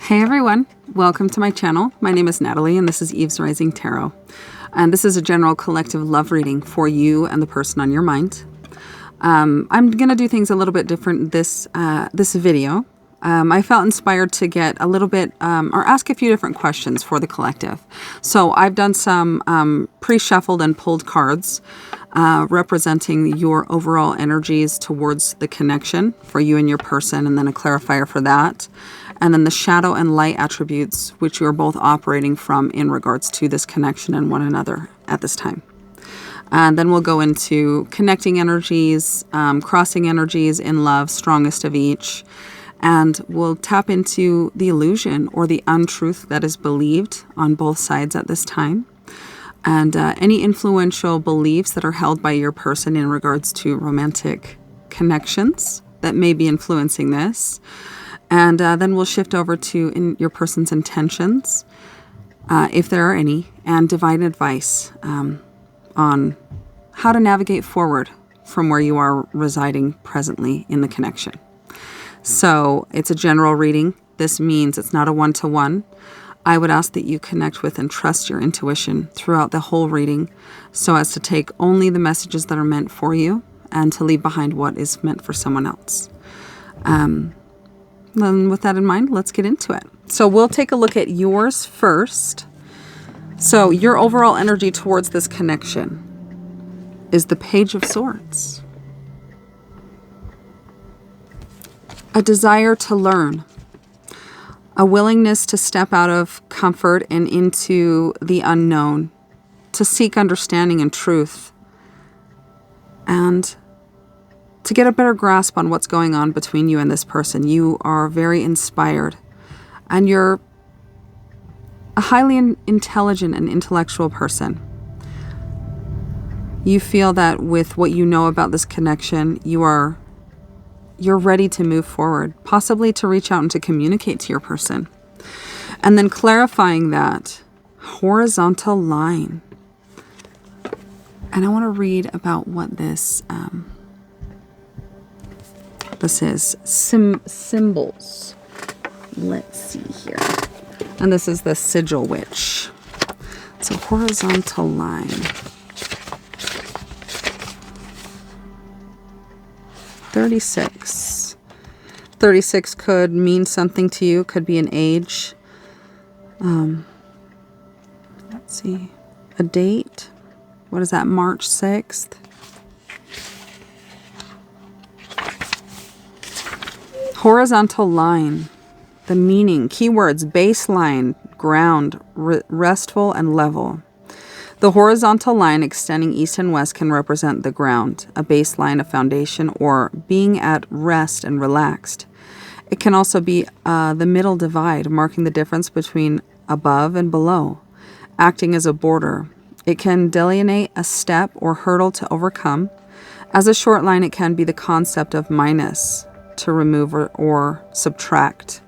Hey everyone, welcome to my channel. My name is Natalie and this is Eve's Rising Tarot. And this is a general collective love reading for you and the person on your mind. I'm going to do things a little bit different this video. I felt inspired to get a little bit, or ask a few different questions for the collective. So I've done some pre-shuffled and pulled cards representing your overall energies towards the connection for you and your person, and then a clarifier for that. And then the shadow and light attributes which you are both operating from in regards to this connection and one another at this time. And then we'll go into connecting energies, crossing energies in love, strongest of each. And we'll tap into the illusion or the untruth that is believed on both sides at this time. And any influential beliefs that are held by your person in regards to romantic connections that may be influencing this. And then we'll shift over to your person's intentions, if there are any, and divine advice on how to navigate forward from where you are residing presently in the connection. So it's a general reading. This means it's not a one-to-one. I would ask that you connect with and trust your intuition throughout the whole reading so as to take only the messages that are meant for you and to leave behind what is meant for someone else. Then with that in mind, let's get into it. So we'll take a look at yours first. So your overall energy towards this connection is the Page of Swords. A desire to learn. A willingness to step out of comfort and into the unknown. To seek understanding and truth. And to get a better grasp on what's going on between you and this person. You are very inspired. And you're a highly intelligent and intellectual person. You feel that with what you know about this connection, you're ready to move forward, possibly to reach out and to communicate to your person. And then clarifying that horizontal line. And I want to read about what this is. Symbols. Let's see here. And this is the Sigil Witch. So horizontal line. 36. 36 could mean something to you. Could be an age. Let's see. A date. What is that? March 6th. Horizontal line. The meaning. Keywords. Baseline. Ground. Restful and level. The horizontal line extending east and west can represent the ground, a baseline, a foundation, or being at rest and relaxed. It can also be the middle divide, marking the difference between above and below, acting as a border. It can delineate a step or hurdle to overcome. As a short line, it can be the concept of minus, to remove or subtract.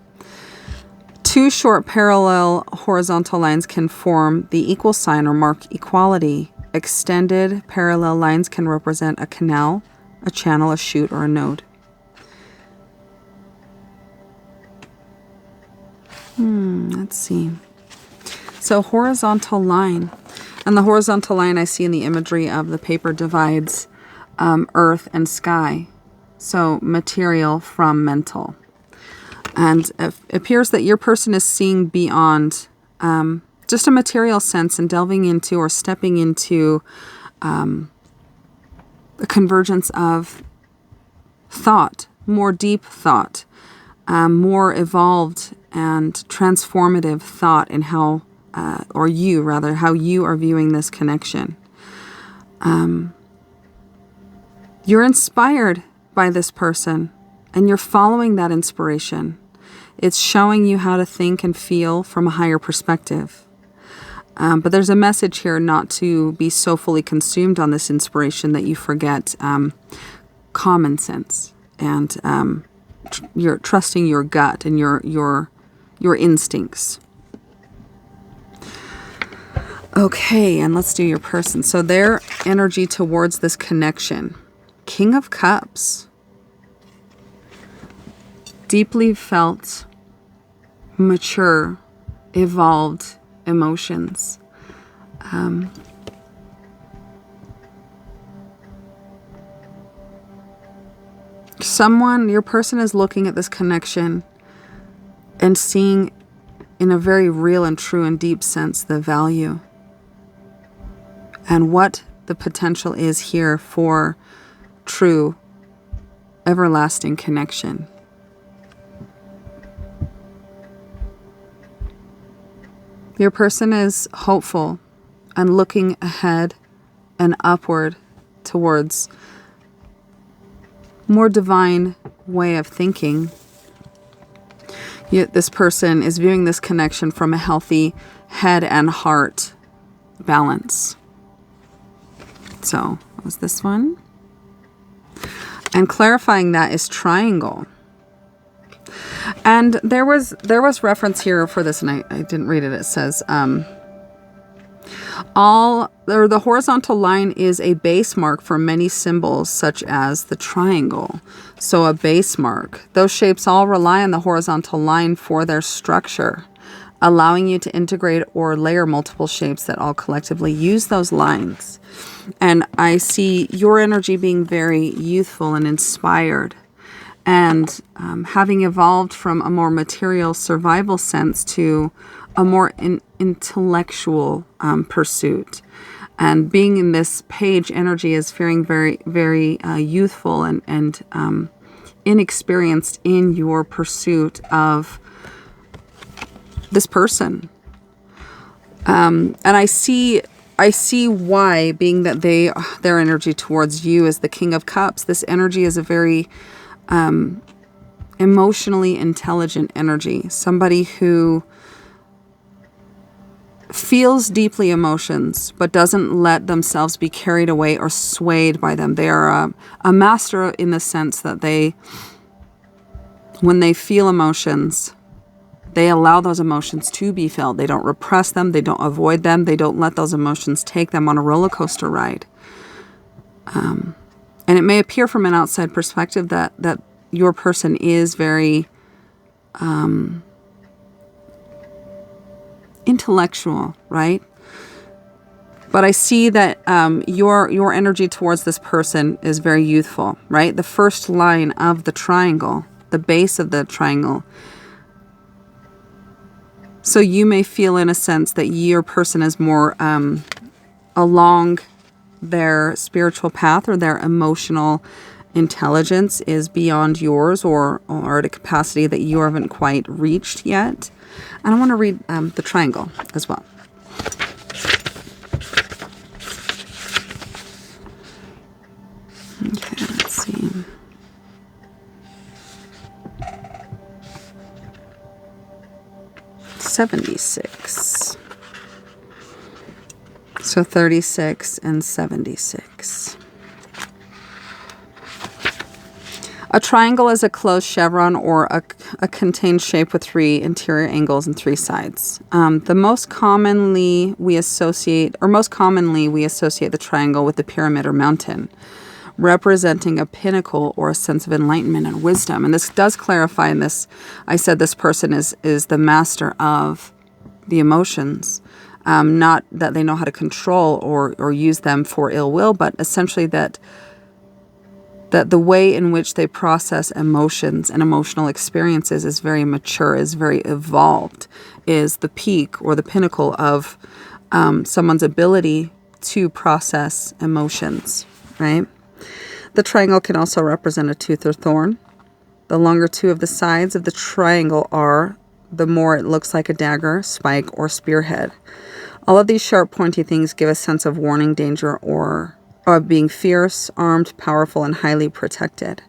Two short parallel horizontal lines can form the equal sign or mark equality. Extended parallel lines can represent a canal, a channel, a chute, or a node. Let's see. So horizontal line. And the horizontal line I see in the imagery of the paper divides earth and sky. So material from mental. And it appears that your person is seeing beyond just a material sense and delving into or stepping into a convergence of thought, more deep thought, more evolved and transformative thought in how, or you rather, how you are viewing this connection. You're inspired by this person and you're following that inspiration. It's showing you how to think and feel from a higher perspective. But there's a message here not to be so fully consumed on this inspiration that you forget common sense and you're trusting your gut and your instincts. Okay, and let's do your person. So their energy towards this connection. King of Cups. Deeply felt mature, evolved emotions. Your person is looking at this connection and seeing in a very real and true and deep sense the value and what the potential is here for true, everlasting connection. Your person is hopeful and looking ahead and upward towards more divine way of thinking. Yet this person is viewing this connection from a healthy head and heart balance. So, what was this one? And clarifying that is triangle. And there was reference here for this, and I didn't read it. It says, the horizontal line is a base mark for many symbols, such as the triangle. So a base mark. Those shapes all rely on the horizontal line for their structure, allowing you to integrate or layer multiple shapes that all collectively use those lines. And I see your energy being very youthful and inspired, and having evolved from a more material survival sense to a more intellectual pursuit. And being in this page energy is feeling very, very youthful and inexperienced in your pursuit of this person. And I see why, being that their energy towards you is the King of Cups. This energy is a very emotionally intelligent energy. Somebody who feels deeply emotions, but doesn't let themselves be carried away or swayed by them. They are a master in the sense that when they feel emotions, they allow those emotions to be felt. They don't repress them. They don't avoid them. They don't let those emotions take them on a roller coaster ride. And it may appear from an outside perspective that your person is very intellectual, right? But I see that your energy towards this person is very youthful, right? The first line of the triangle, the base of the triangle. So you may feel in a sense that your person is more along their spiritual path, or their emotional intelligence is beyond yours, or at a capacity that you haven't quite reached yet. And I want to read the triangle as well. Okay, let's see. $76. So 36 and 76. A triangle is a closed chevron, or a contained shape with three interior angles and three sides. Most commonly we associate the triangle with the pyramid or mountain, representing a pinnacle or a sense of enlightenment and wisdom. And this does clarify in this. I said this person is the master of the emotions. Not that they know how to control or use them for ill will, but essentially that the way in which they process emotions and emotional experiences is very mature, is very evolved, is the peak or the pinnacle of someone's ability to process emotions, right? The triangle can also represent a tooth or thorn. The longer two of the sides of the triangle are, the more it looks like a dagger, spike, or spearhead. All of these sharp, pointy things give a sense of warning, danger, or being fierce, armed, powerful, and highly protected.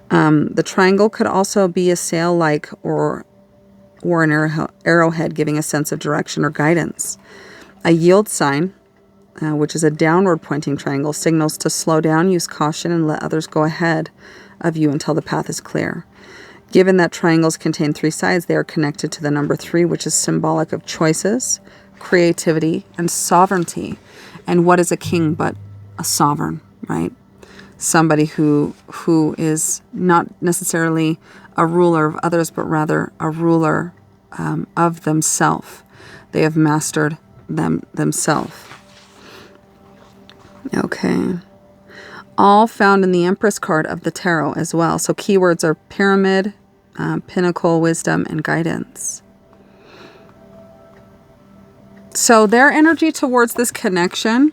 The triangle could also be a sail-like or an arrowhead, giving a sense of direction or guidance. A yield sign, which is a downward pointing triangle, signals to slow down, use caution, and let others go ahead of you until the path is clear. Given that triangles contain three sides, they are connected to the number 3, which is symbolic of choices, creativity, and sovereignty. And what is a king but a sovereign, right? Somebody who is not necessarily a ruler of others, but rather a ruler of themselves. They have mastered themselves. Okay. All found in the Empress card of the tarot as well. So keywords are pyramid, pinnacle, wisdom, and guidance. So their energy towards this connection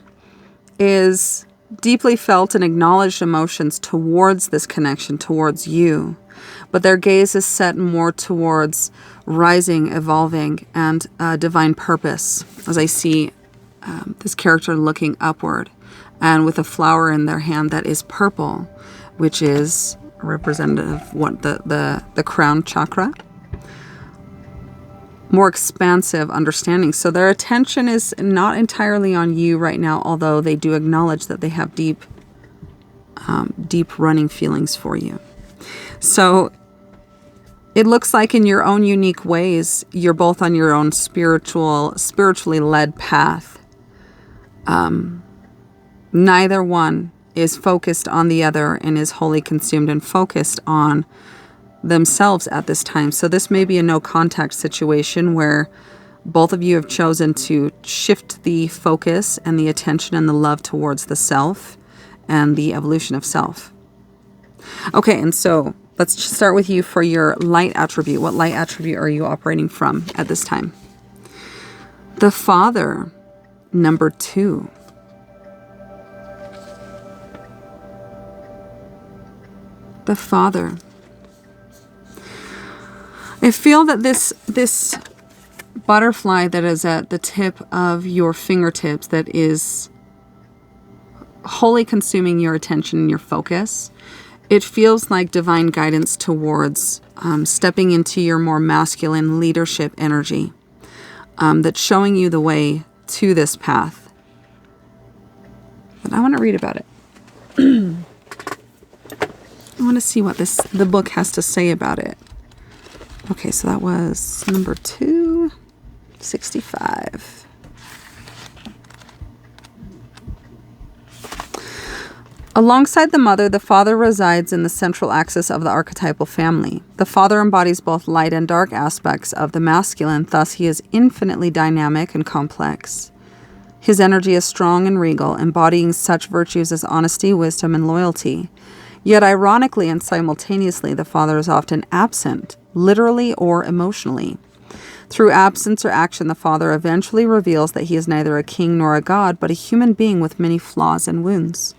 is deeply felt and acknowledged emotions towards this connection, towards you. But their gaze is set more towards rising, evolving, and divine purpose. As I see this character looking upward and with a flower in their hand that is purple, which is representative of what the crown chakra. More expansive understanding. So their attention is not entirely on you right now, although they do acknowledge that they have deep running feelings for you. So it looks like in your own unique ways, you're both on your own spiritually led path. Neither one is focused on the other and is wholly consumed and focused on themselves at this time. So this may be a no contact situation where both of you have chosen to shift the focus and the attention and the love towards the self and the evolution of self. Okay, and so let's just start with you for your light attribute. What light attribute are you operating from at this time? The Father, number 2. The Father. I feel that this butterfly that is at the tip of your fingertips, that is wholly consuming your attention and your focus, it feels like divine guidance towards stepping into your more masculine leadership energy, that's showing you the way to this path. But I want to read about it. I want to see what the book has to say about it. Okay, so that was number 265. Alongside the mother, the father resides in the central axis of the archetypal family. The father embodies both light and dark aspects of the masculine, thus he is infinitely dynamic and complex. His energy is strong and regal, embodying such virtues as honesty, wisdom, and loyalty. Yet ironically and simultaneously, the father is often absent, literally or emotionally. Through absence or action, the father eventually reveals that he is neither a king nor a god, but a human being with many flaws and wounds.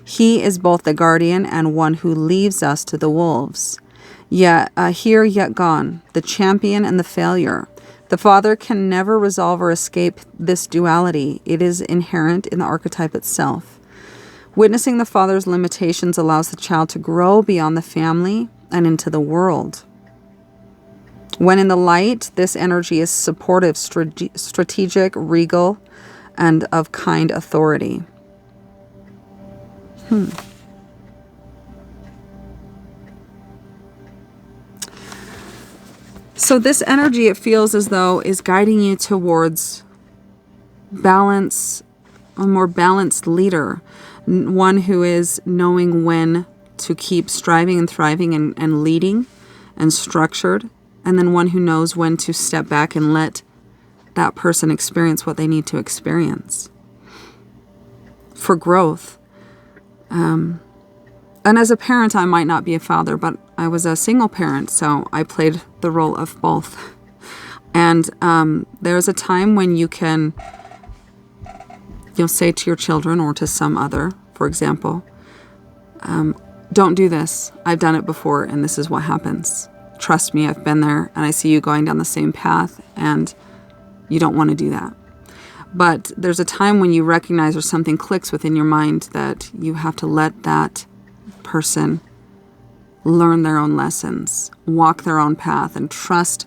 He is both the guardian and one who leaves us to the wolves. Yet, here yet gone, the champion and the failure. The father can never resolve or escape this duality. It is inherent in the archetype itself. Witnessing the father's limitations allows the child to grow beyond the family and into the world. When in the light, this energy is supportive, strategic, regal, and of kind authority. So this energy, it feels as though, is guiding you towards balance, a more balanced leader. One who is knowing when to keep striving and thriving and leading and structured, and then one who knows when to step back and let that person experience what they need to experience for growth. And as a parent, I might not be a father, but I was a single parent, so I played the role of both. And there's a time when you'll say to your children or to some other, for example, don't do this. I've done it before and this is what happens. Trust me, I've been there and I see you going down the same path and you don't want to do that. But there's a time when you recognize or something clicks within your mind that you have to let that person learn their own lessons, walk their own path, and trust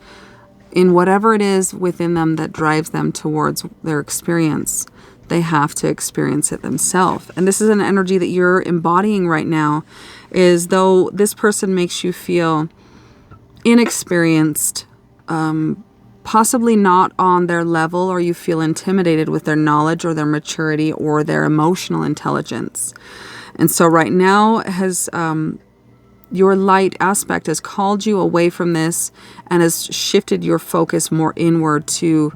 in whatever it is within them that drives them towards their experience. They have to experience it themselves. And this is an energy that you're embodying right now, is though this person makes you feel inexperienced, possibly not on their level, or you feel intimidated with their knowledge or their maturity or their emotional intelligence. And so right now your light aspect has called you away from this and has shifted your focus more inward to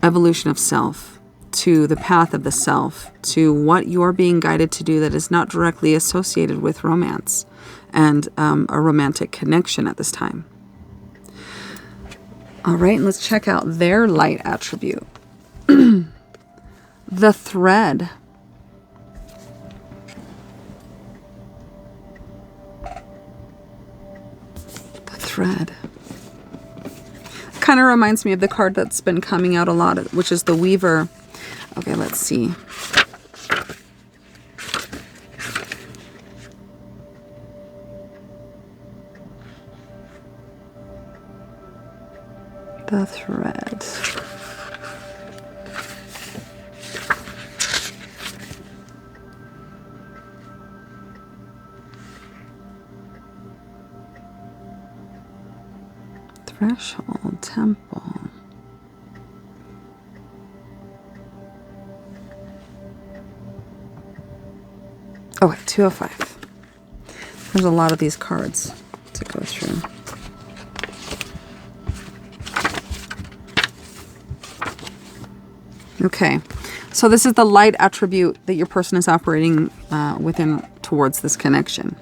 evolution of self, to the path of the self, to what you're being guided to do that is not directly associated with romance and a romantic connection at this time. All right, and let's check out their light attribute. The thread. The thread. Kind of reminds me of the card that's been coming out a lot, which is the Weaver. Okay, let's see. The thread. Threshold, temple. Oh, wait, 205. There's a lot of these cards to go through. Okay, so this is the light attribute that your person is operating within towards this connection.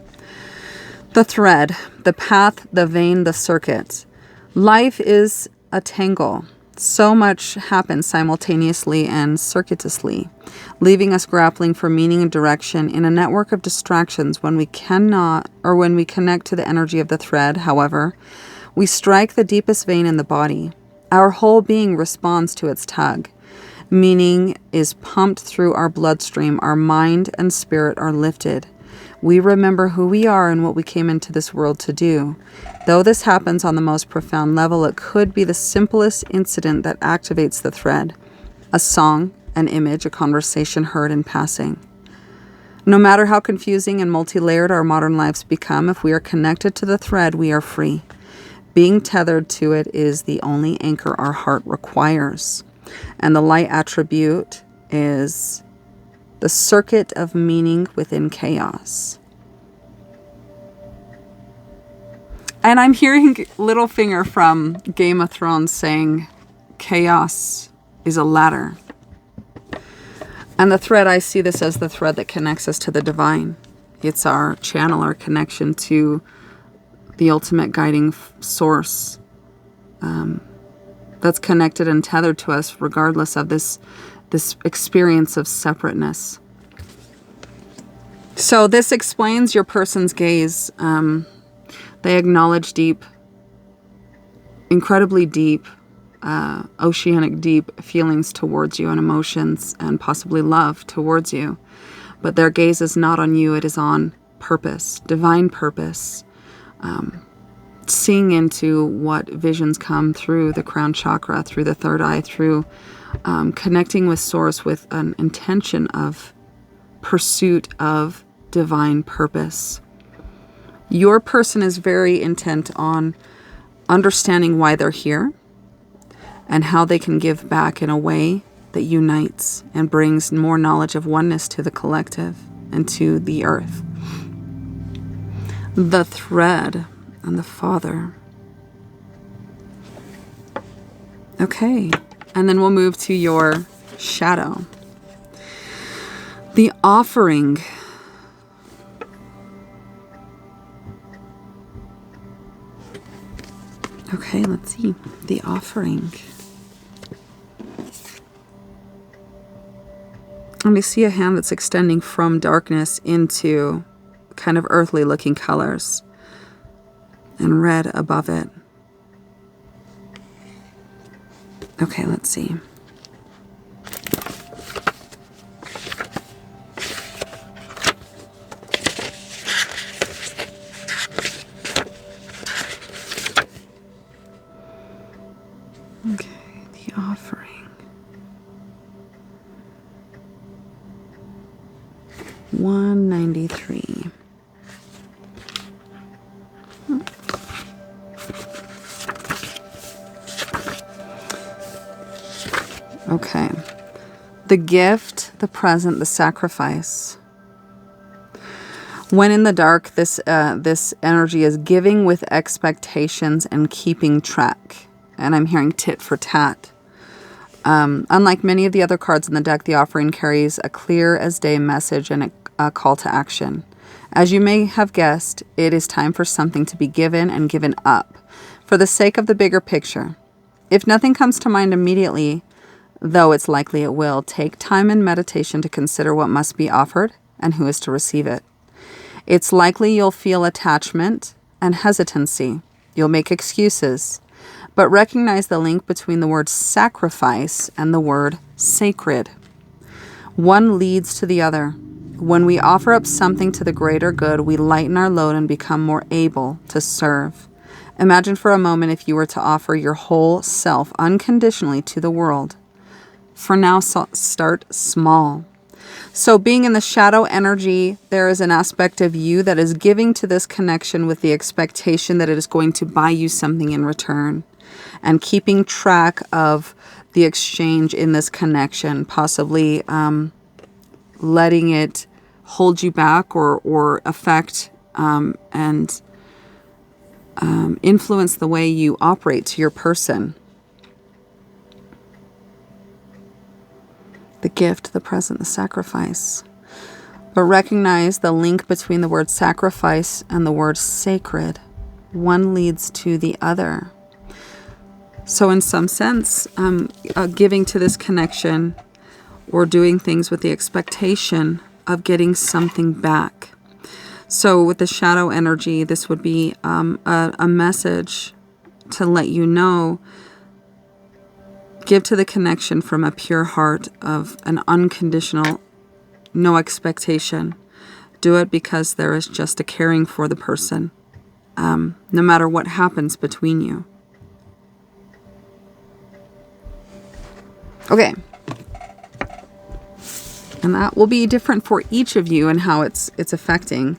The thread, the path, the vein, the circuit. Life is a tangle. So much happens simultaneously and circuitously, leaving us grappling for meaning and direction in a network of distractions. When we cannot, or when we connect to the energy of the thread, however, we strike the deepest vein in the body. Our whole being responds to its tug. Meaning is pumped through our bloodstream. Our mind and spirit are lifted. We remember who we are and what we came into this world to do. Though this happens on the most profound level, it could be the simplest incident that activates the thread. A song, an image, a conversation heard in passing. No matter how confusing and multi-layered our modern lives become, if we are connected to the thread, we are free. Being tethered to it is the only anchor our heart requires. And the light attribute is the circuit of meaning within chaos. And I'm hearing Littlefinger from Game of Thrones saying chaos is a ladder. And the thread, I see this as the thread that connects us to the divine. It's our channel, our connection to the ultimate guiding source that's connected and tethered to us regardless of this experience of separateness. So this explains your person's gaze. They acknowledge deep, incredibly deep, oceanic deep feelings towards you and emotions and possibly love towards you. But their gaze is not on you, it is on purpose, divine purpose. Seeing into what visions come through the crown chakra, through the third eye, through connecting with source with an intention of pursuit of divine purpose. Your person is very intent on understanding why they're here and how they can give back in a way that unites and brings more knowledge of oneness to the collective and to the earth. The thread and the Father. Okay, and then we'll move to your shadow. The offering. Okay, let's see. The offering. And we see a hand that's extending from darkness into kind of earthly looking colors and red above it. Okay, let's see. Okay, the offering. 193. Okay. The gift, the present, the sacrifice. When in the dark, this energy is giving with expectations and keeping track. And I'm hearing tit for tat. Unlike many of the other cards in the deck, the offering carries a clear as day message and a call to action. As you may have guessed, it is time for something to be given and given up for the sake of the bigger picture. If nothing comes to mind immediately, though it's likely it will, take time and meditation to consider what must be offered and who is to receive it. It's likely you'll feel attachment and hesitancy. You'll make excuses, but recognize the link between the word sacrifice and the word sacred. One leads to the other. When we offer up something to the greater good, we lighten our load and become more able to serve. Imagine for a moment if you were to offer your whole self unconditionally to the world. For now, start small. So being in the shadow energy, there is an aspect of you that is giving to this connection with the expectation that it is going to buy you something in return, and keeping track of the exchange in this connection, possibly letting it hold you back or affect and influence the way you operate to your person. The gift, the present, the sacrifice. But recognize the link between the word sacrifice and the word sacred. One leads to the other. So in some sense, giving to this connection or doing things with the expectation of getting something back. So with the shadow energy, this would be a message to let you know, give to the connection from a pure heart of an unconditional, no expectation. Do it because there is just a caring for the person, no matter what happens between you. Okay. And that will be different for each of you and how it's affecting.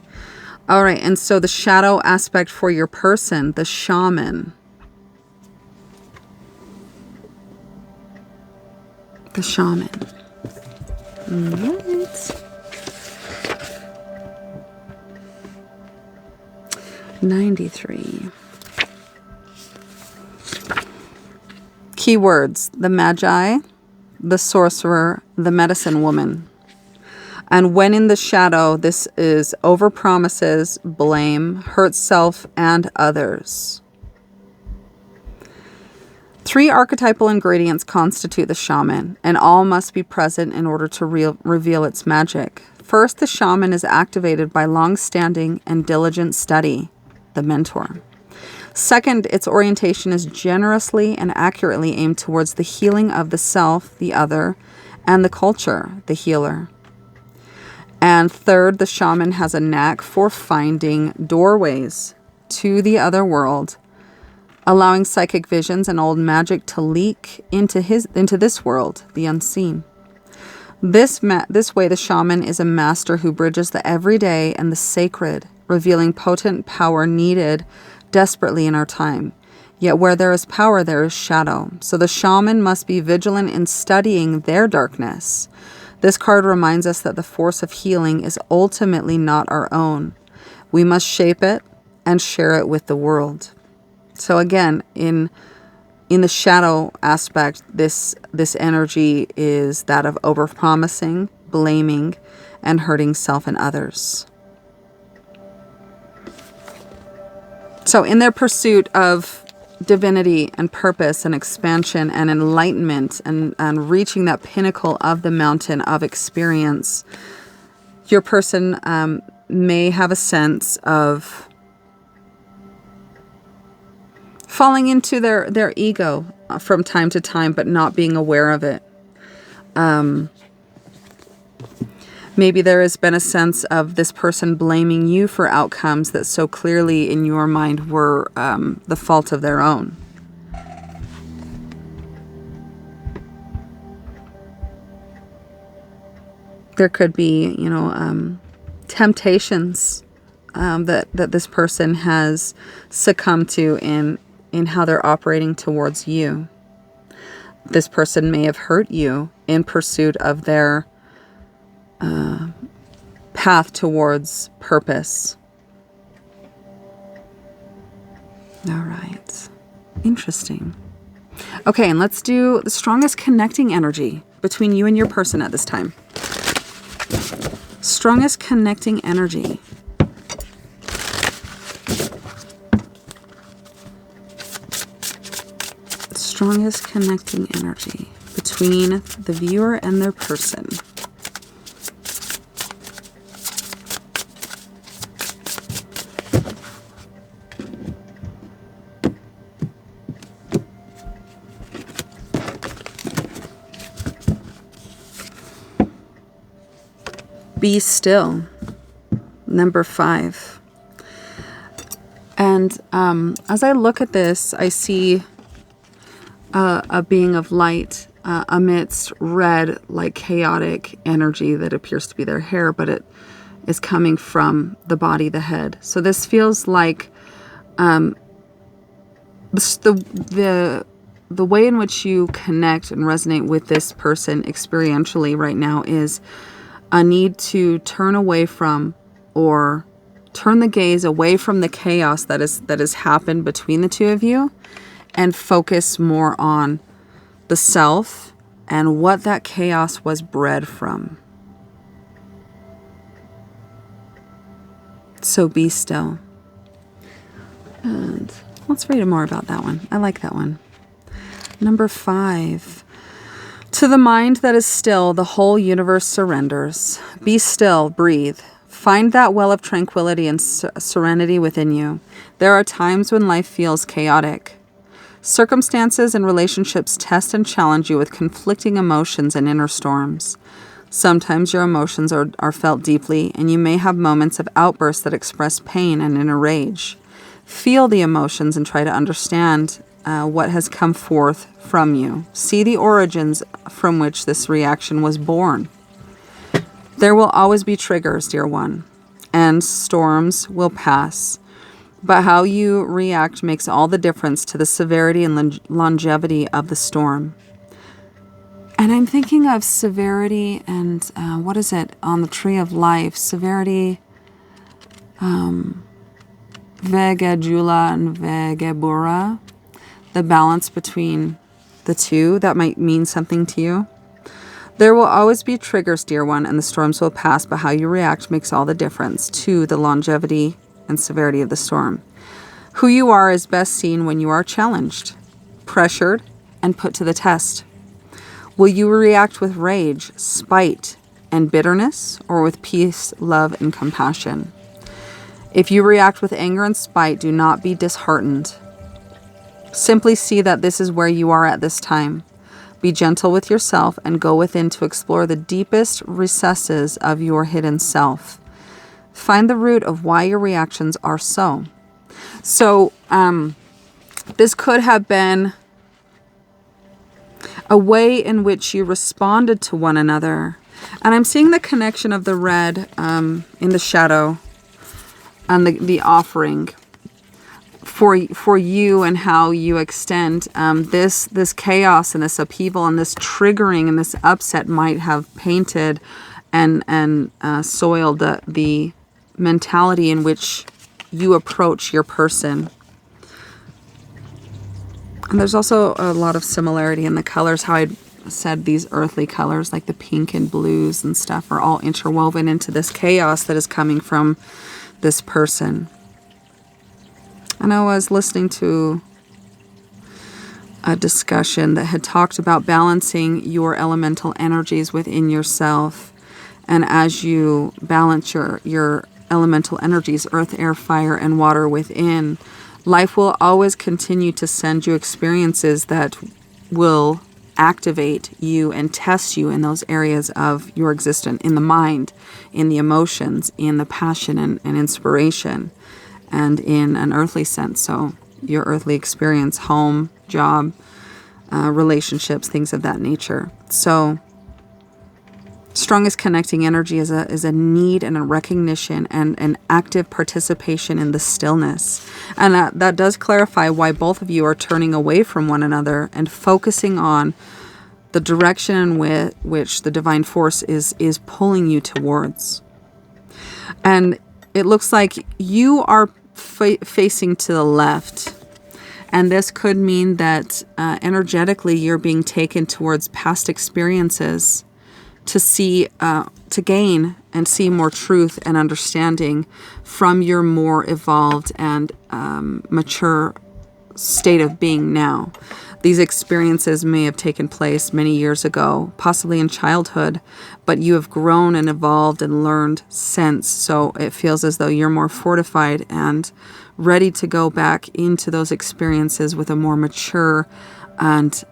All right, and so the shadow aspect for your person, the shaman. The shaman. All right. 93. Keywords: the Magi, the sorcerer, the medicine woman. And when in the shadow, this is overpromises, blame, hurt self and others. 3 archetypal ingredients constitute the shaman, and all must be present in order to reveal its magic. First, the shaman is activated by long-standing and diligent study, the mentor. Second, its orientation is generously and accurately aimed towards the healing of the self, the other, and the culture, the healer. And third, the shaman has a knack for finding doorways to the other world, allowing psychic visions and old magic to leak into this world, the unseen. This way, the shaman is a master who bridges the everyday and the sacred, revealing potent power needed desperately in our time. Yet where there is power, there is shadow. So the shaman must be vigilant in studying their darkness. This card reminds us that the force of healing is ultimately not our own. We must shape it and share it with the world. So again, in the shadow aspect, this energy is that of overpromising, blaming, and hurting self and others. So in their pursuit of divinity and purpose and expansion and enlightenment and reaching that pinnacle of the mountain of experience, your person may have a sense of falling into their ego from time to time, but not being aware of it. Maybe there has been a sense of this person blaming you for outcomes that so clearly in your mind were the fault of their own. There could be, temptations that this person has succumbed to in how they're operating towards you. This person may have hurt you in pursuit of their path towards purpose. All right. Interesting. Okay, and let's do the strongest connecting energy between you and your person at this time. Strongest connecting energy. Strongest connecting energy between the viewer and their person. Be still, number 5. And as I look at this, I see a being of light amidst red, like chaotic energy that appears to be their hair, but it is coming from the body, the head. So this feels like the way in which you connect and resonate with this person experientially right now is a need to turn away from, or turn the gaze away from the chaos that has happened between the two of you, and focus more on the self and what that chaos was bred from. So be still. And let's read more about that one. I like that one. Number 5. To the mind that is still, the whole universe surrenders. Be still, breathe. Find that well of tranquility and serenity within you. There are times when life feels chaotic. Circumstances and relationships test and challenge you with conflicting emotions and inner storms. Sometimes your emotions are felt deeply, and you may have moments of outbursts that express pain and inner rage. Feel the emotions and try to understand what has come forth from you. See the origins from which this reaction was born. There will always be triggers, dear one, and storms will pass. But how you react makes all the difference to the severity and longevity of the storm. And I'm thinking of severity and what is it on the tree of life? Severity, Vegajula and Vegebura. The balance between the two, that might mean something to you. There will always be triggers, dear one, and the storms will pass, but how you react makes all the difference to the longevity and severity of the storm. Who you are is best seen when you are challenged, pressured, and put to the test. Will you react with rage, spite, and bitterness, or with peace, love, and compassion? If you react with anger and spite, do not be disheartened. Simply see that this is where you are at this time. Be gentle with yourself and go within to explore the deepest recesses of your hidden self. Find the root of why your reactions are so. So, this could have been a way in which you responded to one another. And I'm seeing the connection of the red in the shadow and the offering for you, and how you extend this chaos and this upheaval and this triggering and this upset might have painted and soiled the mentality in which you approach your person. And there's also a lot of similarity in the colors. How I said these earthly colors like the pink and blues and stuff are all interwoven into this chaos that is coming from this person. And I was listening to a discussion that had talked about balancing your elemental energies within yourself. And as you balance your elemental energies, earth, air, fire, and water within, life will always continue to send you experiences that will activate you and test you in those areas of your existence, in the mind, in the emotions, in the passion and inspiration, and in an earthly sense. So your earthly experience, home, job, relationships, things of that nature. So strongest connecting energy is a need and a recognition and an active participation in the stillness. And that does clarify why both of you are turning away from one another and focusing on the direction in which the divine force is pulling you towards. And it looks like you are facing to the left. And this could mean that energetically you're being taken towards past experiences to see, to gain and see more truth and understanding from your more evolved and mature state of being now. These experiences may have taken place many years ago, possibly in childhood, but you have grown and evolved and learned since. So it feels as though you're more fortified and ready to go back into those experiences with a more mature and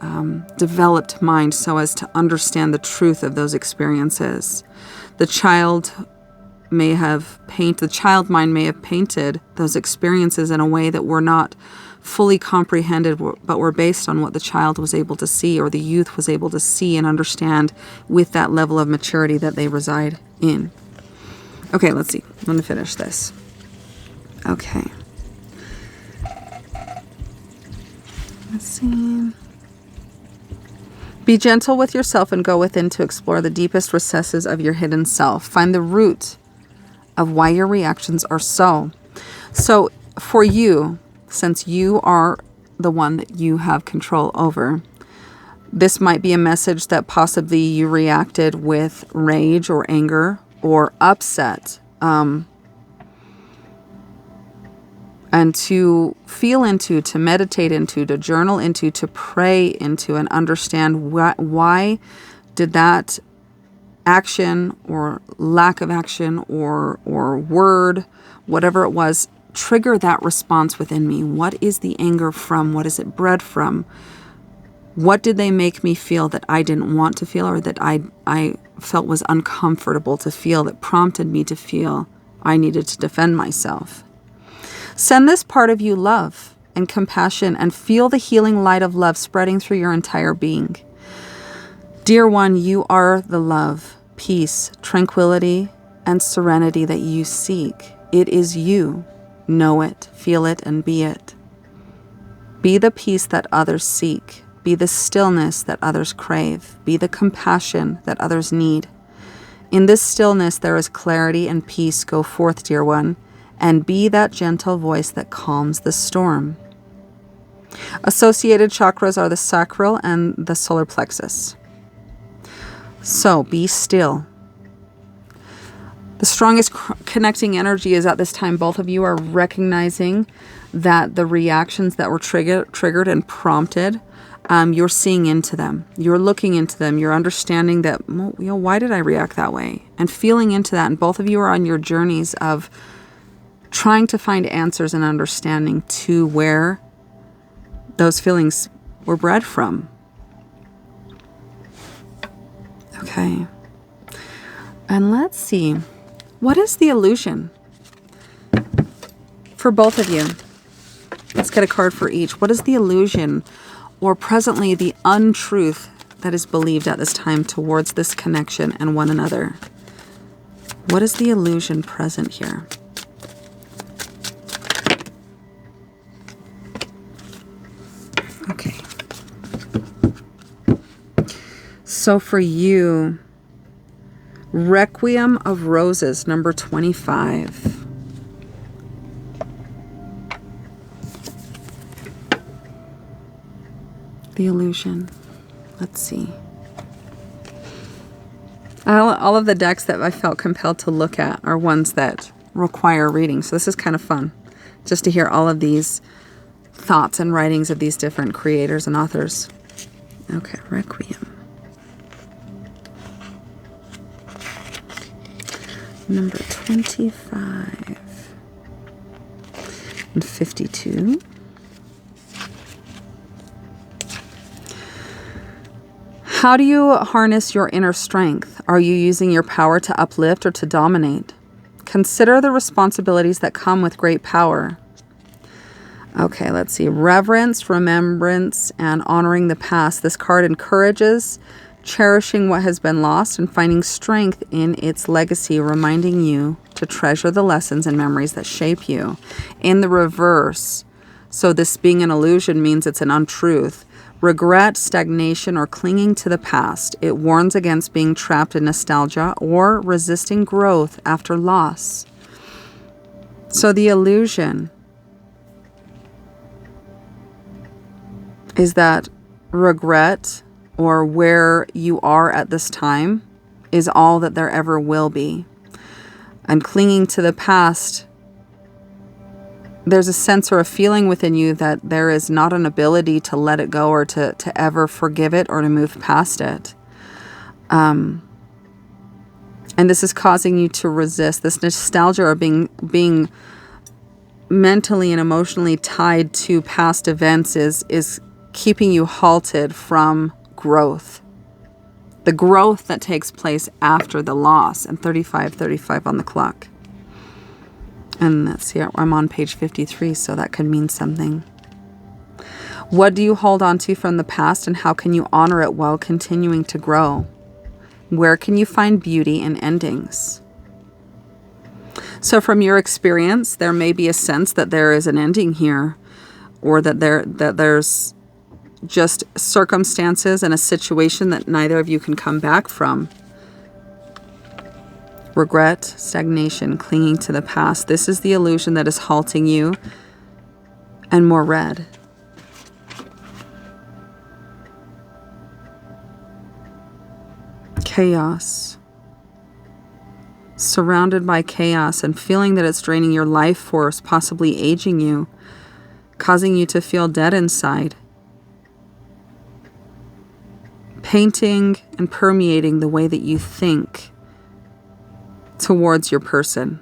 developed mind so as to understand the truth of those experiences. The child mind may have painted those experiences in a way that were not fully comprehended, but were based on what the child was able to see, or the youth was able to see and understand with that level of maturity that they reside in. Okay, let's see. I'm going to finish this. Okay. Let's see. Be gentle with yourself and go within to explore the deepest recesses of your hidden self. Find the root of why your reactions are so. So for you, since you are the one that you have control over, this might be a message that possibly you reacted with rage or anger or upset. And to feel into, to meditate into, to journal into, to pray into, and understand why did that action or lack of action or word, whatever it was, trigger that response within me. What is the anger from? What is it bred from? What did they make me feel that I didn't want to feel, or that I felt was uncomfortable to feel, that prompted me to feel I needed to defend myself? Send this part of you love and compassion and feel the healing light of love spreading through your entire being. Dear one, you are the love, peace, tranquility, and serenity that you seek. It is you. Know it, feel it, and be it. Be the peace that others seek. Be the stillness that others crave. Be the compassion that others need. In this stillness there is clarity and peace. Go forth, dear one, and be that gentle voice that calms the storm. Associated chakras are the sacral and the solar plexus. So be still. The strongest connecting energy is at this time. Both of you are recognizing that the reactions that were triggered and prompted, you're seeing into them. You're looking into them. You're understanding that, why did I react that way? And feeling into that. And both of you are on your journeys of trying to find answers and understanding to where those feelings were bred from. Okay. And let's see. What is the illusion for both of you? Let's get a card for each. What is the illusion, or presently the untruth, that is believed at this time towards this connection and one another? What is the illusion present here? Okay. So for you, Requiem of Roses, number 25. The illusion. Let's see. All of the decks that I felt compelled to look at are ones that require reading. So this is kind of fun, just to hear all of these thoughts and writings of these different creators and authors. Okay, Requiem. Number 25 and 52. How do you harness your inner strength? Are you using your power to uplift or to dominate? Consider the responsibilities that come with great power. Okay, let's see. Reverence, remembrance, and honoring the past. This card encourages cherishing what has been lost and finding strength in its legacy, reminding you to treasure the lessons and memories that shape you. In the reverse, so this being an illusion means it's an untruth. Regret, stagnation, or clinging to the past. It warns against being trapped in nostalgia or resisting growth after loss. So the illusion is that regret, or where you are at this time, is all that there ever will be. And clinging to the past, there's a sense or a feeling within you that there is not an ability to let it go, or to ever forgive it, or to move past it. And this is causing you to resist. This nostalgia, or being mentally and emotionally tied to past events, is keeping you halted from growth. The growth that takes place after the loss. And 35 on the clock. And let's see, I'm on page 53, so that could mean something. What do you hold on to from the past, and how can you honor it while continuing to grow? Where can you find beauty in endings? So from your experience, there may be a sense that there is an ending here, or that there's just circumstances and a situation that neither of you can come back from. Regret, stagnation, clinging to the past. This is the illusion that is halting you. And more red. Chaos. Surrounded by chaos and feeling that it's draining your life force, possibly aging you, causing you to feel dead inside. Painting and permeating the way that you think towards your person.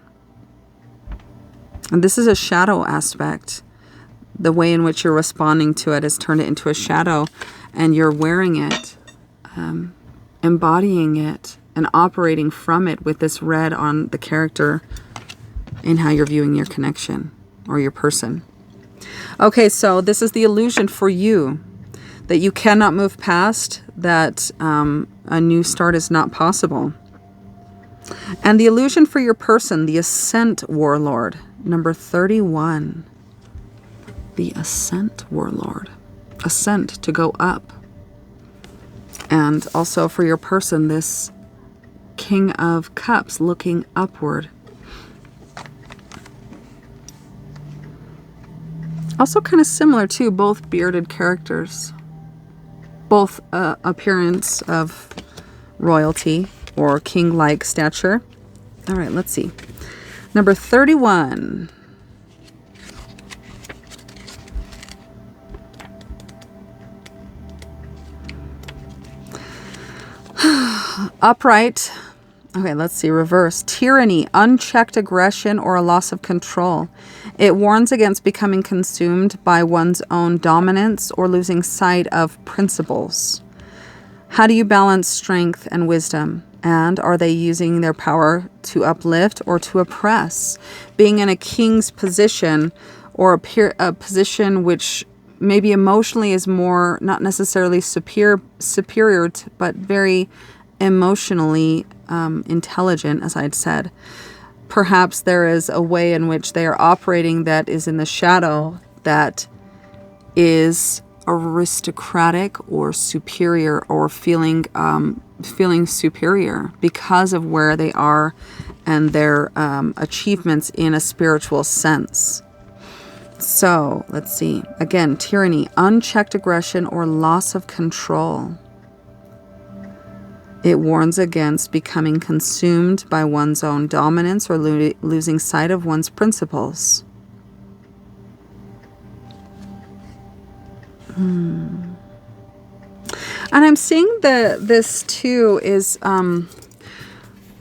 And this is a shadow aspect. The way in which you're responding to it has turned it into a shadow, and you're wearing it, embodying it, and operating from it with this red on the character in how you're viewing your connection or your person. Okay, so this is the illusion for you, that you cannot move past, that a new start is not possible. And the illusion for your person, the Ascent Warlord, number 31. The Ascent Warlord. Ascent, to go up. And also for your person, this King of Cups, looking upward. Also kind of similar too, both bearded characters. Both appearance of royalty or king-like stature. All right, let's see. Number 31. Upright. Okay, let's see. Reverse. Tyranny, unchecked aggression, or a loss of control. It warns against becoming consumed by one's own dominance or losing sight of principles. How do you balance strength and wisdom? And are they using their power to uplift or to oppress? Being in a king's position, or a position which maybe emotionally is more, not necessarily superior but very emotionally intelligent, as I'd said. Perhaps there is a way in which they are operating that is in the shadow, that is aristocratic or superior, or feeling superior because of where they are and their achievements in a spiritual sense. So let's see. Again, tyranny, unchecked aggression, or loss of control. It warns against becoming consumed by one's own dominance or losing sight of one's principles. And I'm seeing this too is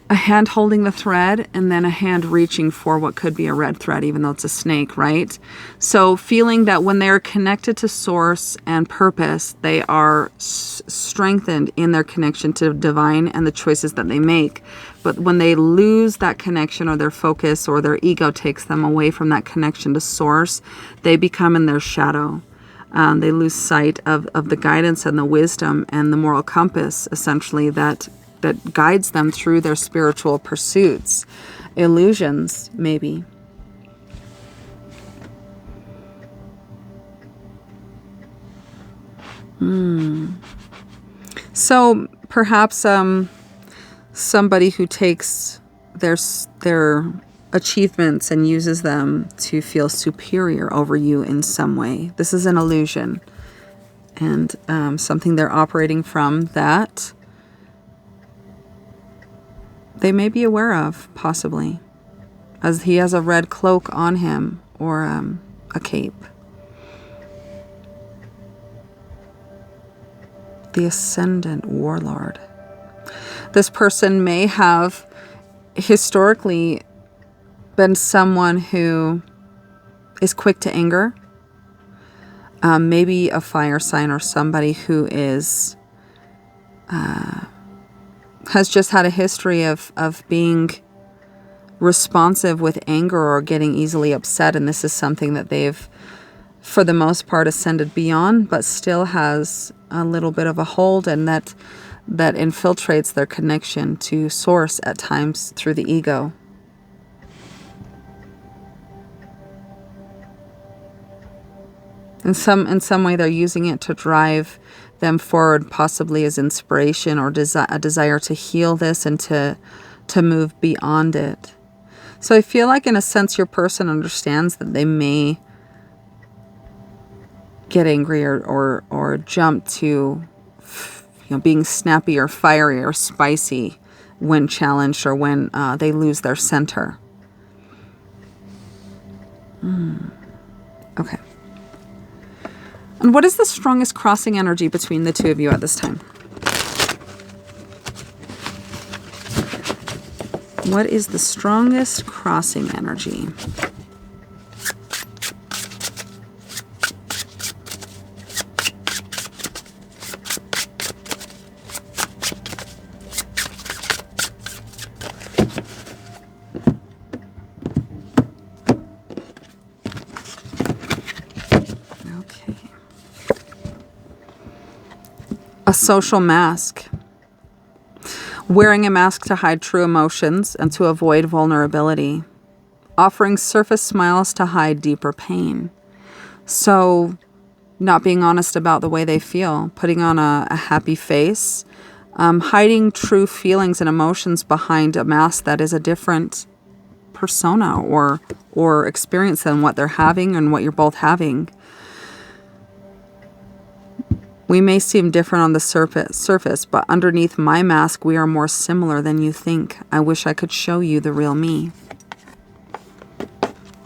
a hand holding the thread, and then a hand reaching for what could be a red thread, even though it's a snake, right? So feeling that when they're connected to source and purpose, they are strengthened in their connection to divine and the choices that they make. But when they lose that connection, or their focus or their ego takes them away from that connection to source, they become in their shadow. They lose sight of the guidance and the wisdom and the moral compass, essentially, that guides them through their spiritual pursuits. Illusions, maybe. So perhaps somebody who takes their achievements and uses them to feel superior over you in some way. This is an illusion and something they're operating from that they may be aware of, possibly, as he has a red cloak on him or a cape. The Ascendant Warlord. This person may have historically been someone who is quick to anger, maybe a fire sign or somebody who is has just had a history of being responsive with anger or getting easily upset, and this is something that they've, for the most part, ascended beyond, but still has a little bit of a hold, and that infiltrates their connection to source at times through the ego. In some way, they're using it to drive them forward, possibly as inspiration or a desire to heal this and to move beyond it. So I feel like, in a sense, your person understands that they may get angry or jump to, being snappy or fiery or spicy when challenged or when they lose their center. Okay. And what is the strongest crossing energy between the two of you at this time? What is the strongest crossing energy? A social mask. Wearing a mask to hide true emotions and to avoid vulnerability. Offering surface smiles to hide deeper pain. So, not being honest about the way they feel. Putting on a happy face. Hiding true feelings and emotions behind a mask that is a different persona or experience than what they're having and what you're both having. We may seem different on the surface, but underneath my mask, we are more similar than you think. I wish I could show you the real me.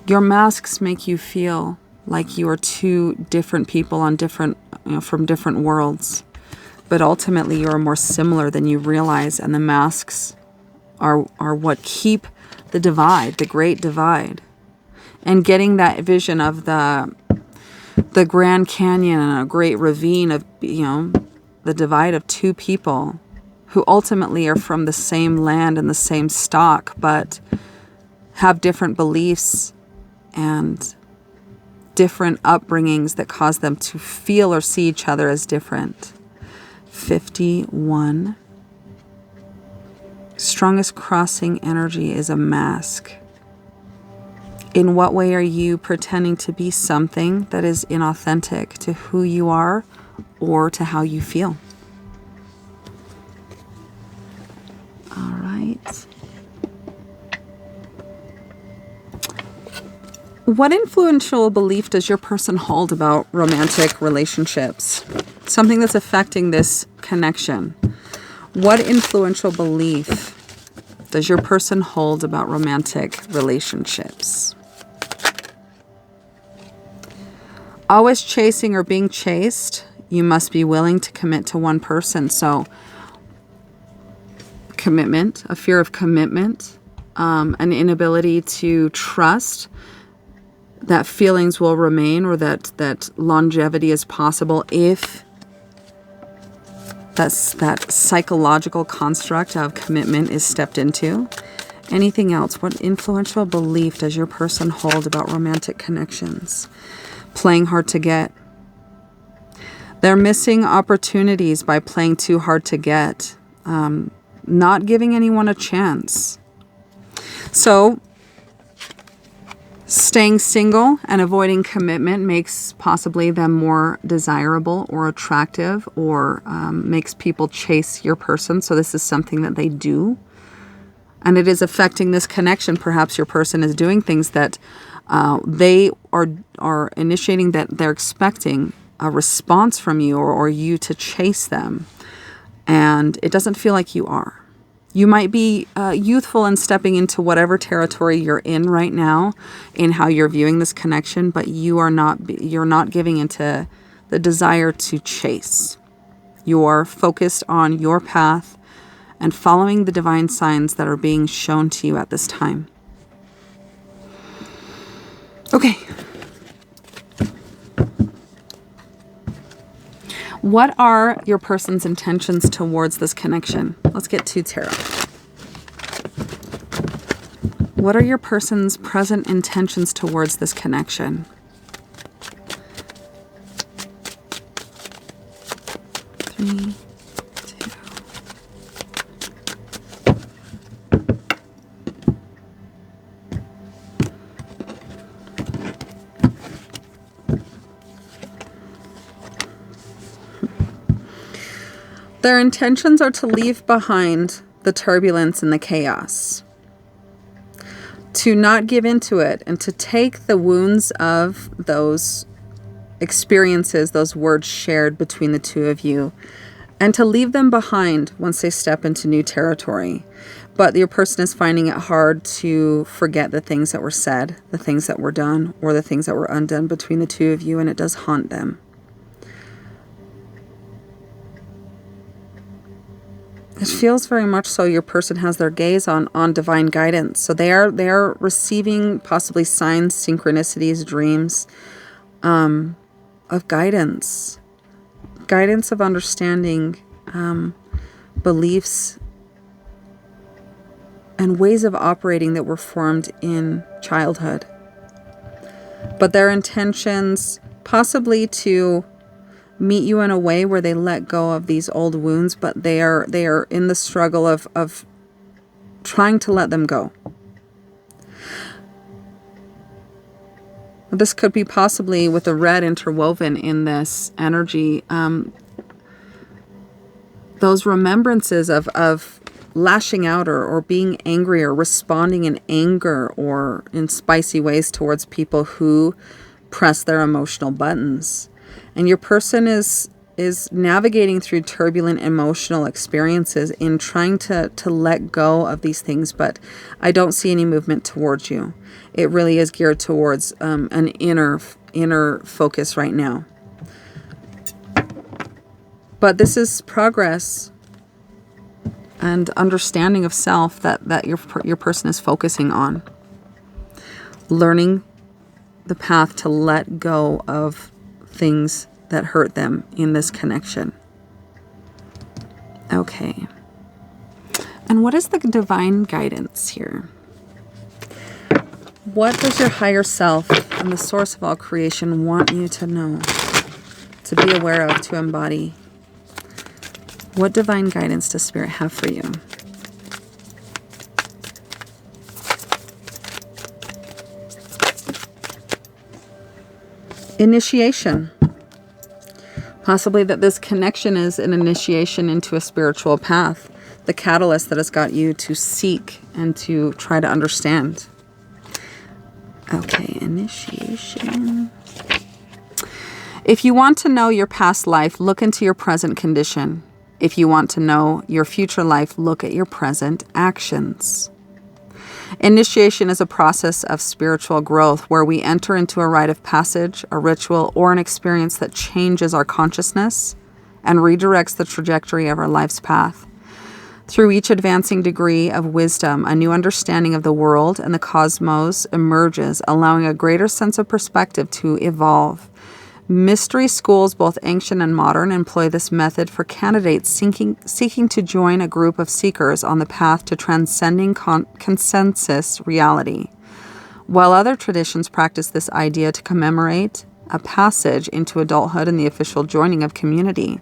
Your masks make you feel like you are two different people on from different worlds. But ultimately, you are more similar than you realize, and the masks are what keep the divide, the great divide. And getting that vision of the Grand Canyon and a great ravine of, the divide of two people who ultimately are from the same land and the same stock, but have different beliefs and different upbringings that cause them to feel or see each other as different. 51. Strongest crossing energy is a mask. In what way are you pretending to be something that is inauthentic to who you are or to how you feel? All right. What influential belief does your person hold about romantic relationships? Something that's affecting this connection. What influential belief does your person hold about romantic relationships? Always chasing or being chased, you must be willing to commit to one person. So, commitment, a fear of commitment, an inability to trust that feelings will remain or that longevity is possible if that psychological construct of commitment is stepped into. Anything else? What influential belief does your person hold about romantic connections? Playing hard to get. They're missing opportunities by playing too hard to get. Not giving anyone a chance. So, staying single and avoiding commitment makes possibly them more desirable or attractive or makes people chase your person. So this is something that they do. And it is affecting this connection. Perhaps your person is doing things that they are initiating, that they're expecting a response from you, or you to chase them. And it doesn't feel like you are. You might be youthful and stepping into whatever territory you're in right now in how you're viewing this connection, but you're not giving into the desire to chase. You're focused on your path and following the divine signs that are being shown to you at this time. Okay. What are your person's intentions towards this connection? Let's get to tarot. What are your person's present intentions towards this connection? Three, two. Their intentions are to leave behind the turbulence and the chaos, to not give into it, and to take the wounds of those experiences, those words shared between the two of you, and to leave them behind once they step into new territory. But your person is finding it hard to forget the things that were said, the things that were done, or the things that were undone between the two of you, and it does haunt them. It feels very much so your person has their gaze on divine guidance. So they are receiving possibly signs, synchronicities, dreams of guidance. Guidance of understanding, beliefs, and ways of operating that were formed in childhood. But their intentions possibly to meet you in a way where they let go of these old wounds, but they are in the struggle of trying to let them go. This could be possibly with the red interwoven in this energy, those remembrances of lashing out or being angry or responding in anger or in spicy ways towards people who press their emotional buttons. And your person is navigating through turbulent emotional experiences in trying to let go of these things, but I don't see any movement towards you. It really is geared towards an inner focus right now. But this is progress and understanding of self that your person is focusing on. Learning the path to let go of things that hurt them in this connection. Okay. And what is the divine guidance here? What does your higher self and the source of all creation want you to know, to be aware of, to embody? What divine guidance does Spirit have for you? Initiation. Possibly that this connection is an initiation into a spiritual path, the catalyst that has got you to seek and to try to understand. Okay, initiation. If you want to know your past life, look into your present condition. If you want to know your future life, look at your present actions. Initiation is a process of spiritual growth where we enter into a rite of passage, a ritual, or an experience that changes our consciousness and redirects the trajectory of our life's path. Through each advancing degree of wisdom, a new understanding of the world and the cosmos emerges, allowing a greater sense of perspective to evolve. Mystery schools, both ancient and modern, employ this method for candidates seeking to join a group of seekers on the path to transcending consensus reality, while other traditions practice this idea to commemorate a passage into adulthood and the official joining of community.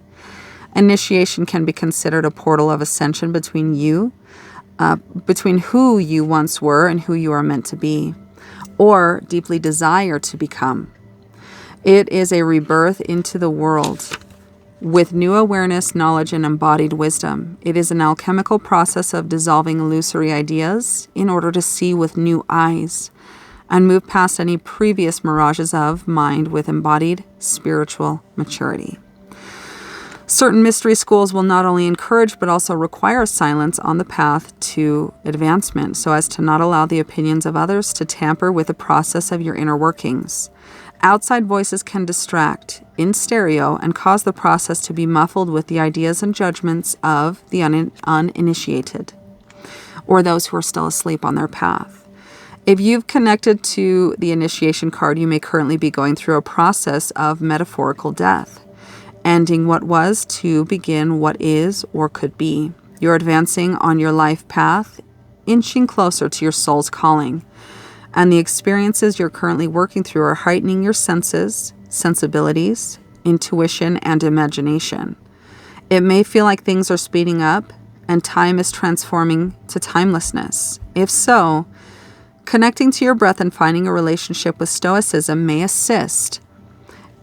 Initiation can be considered a portal of ascension between who you once were and who you are meant to be, or deeply desire to become. It is a rebirth into the world with new awareness, knowledge, and embodied wisdom. It is an alchemical process of dissolving illusory ideas in order to see with new eyes and move past any previous mirages of mind with embodied spiritual maturity. Certain mystery schools will not only encourage but also require silence on the path to advancement so as to not allow the opinions of others to tamper with the process of your inner workings. Outside voices can distract in stereo and cause the process to be muffled with the ideas and judgments of the uninitiated or those who are still asleep on their path. If you've connected to the initiation card, you may currently be going through a process of metaphorical death, ending what was to begin what is or could be. You're advancing on your life path, inching closer to your soul's calling. And the experiences you're currently working through are heightening your senses, sensibilities, intuition, and imagination. It may feel like things are speeding up and time is transforming to timelessness. If so, connecting to your breath and finding a relationship with Stoicism may assist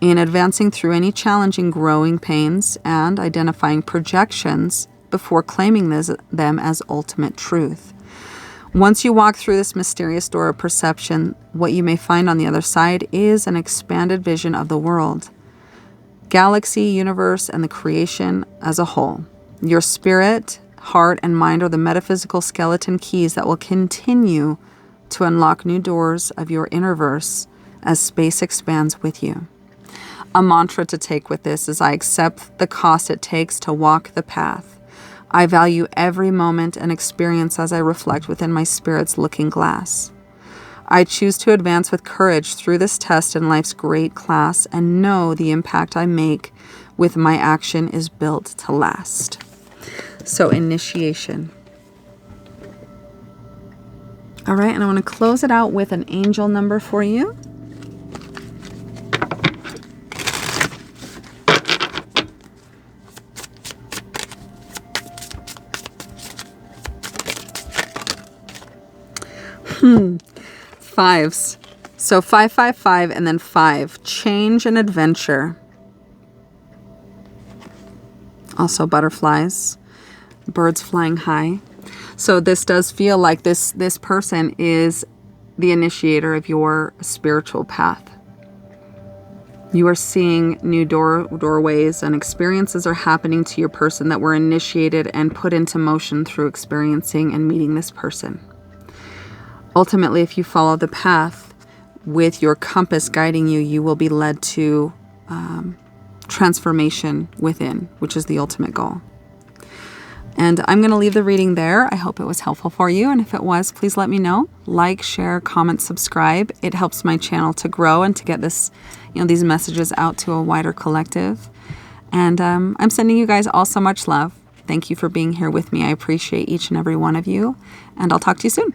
in advancing through any challenging growing pains and identifying projections before claiming them as ultimate truth. Once you walk through this mysterious door of perception, what you may find on the other side is an expanded vision of the world, galaxy, universe, and the creation as a whole. Your spirit, heart, and mind are the metaphysical skeleton keys that will continue to unlock new doors of your innerverse as space expands with you. A mantra to take with this is I accept the cost it takes to walk the path. I value every moment and experience as I reflect within my spirit's looking glass. I choose to advance with courage through this test in life's great class and know the impact I make with my action is built to last. So, initiation. All right, and I want to close it out with an angel number for you. Fives. So 555 and then 5. Change and adventure. Also butterflies. Birds flying high. So this does feel like this person is the initiator of your spiritual path. You are seeing new doorways and experiences are happening to your person that were initiated and put into motion through experiencing and meeting this person. Ultimately, if you follow the path with your compass guiding you, you will be led to transformation within, which is the ultimate goal. And I'm going to leave the reading there. I hope it was helpful for you. And if it was, please let me know. Like, share, comment, subscribe. It helps my channel to grow and to get these messages out to a wider collective. And I'm sending you guys all so much love. Thank you for being here with me. I appreciate each and every one of you. And I'll talk to you soon.